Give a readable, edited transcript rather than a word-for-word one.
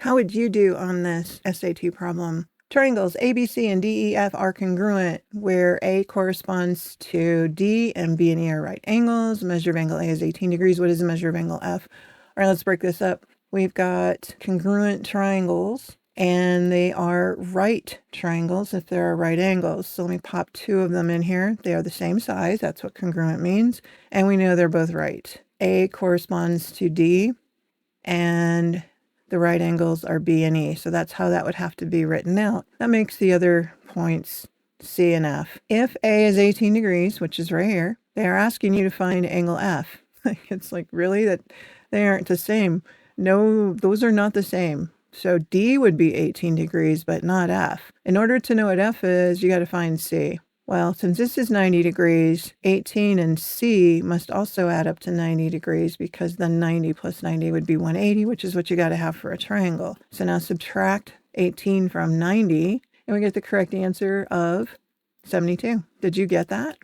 How would you do on this SAT problem? Triangles ABC and DEF are congruent, where A corresponds to D and B and E are right angles. Measure of angle A is 18 degrees. What is the measure of angle F? All right, let's break this up. We've got congruent triangles, and they are right triangles if there are right angles. So let me pop two of them in here. They are the same size. That's what congruent means. And we know they're both right. A corresponds to D, and the right angles are B and E. So that's how that would have to be written out. That makes the other points C and F. If A is 18 degrees, which is right here, they are asking you to find angle F. It's like, really? That they aren't the same. No, those are not the same. So D would be 18 degrees, but not F. In order to know what F is, you got to find C. Well, since this is 90 degrees, 18 and C must also add up to 90 degrees, because then 90 plus 90 would be 180, which is what you got to have for a triangle. So now subtract 18 from 90, and we get the correct answer of 72. Did you get that?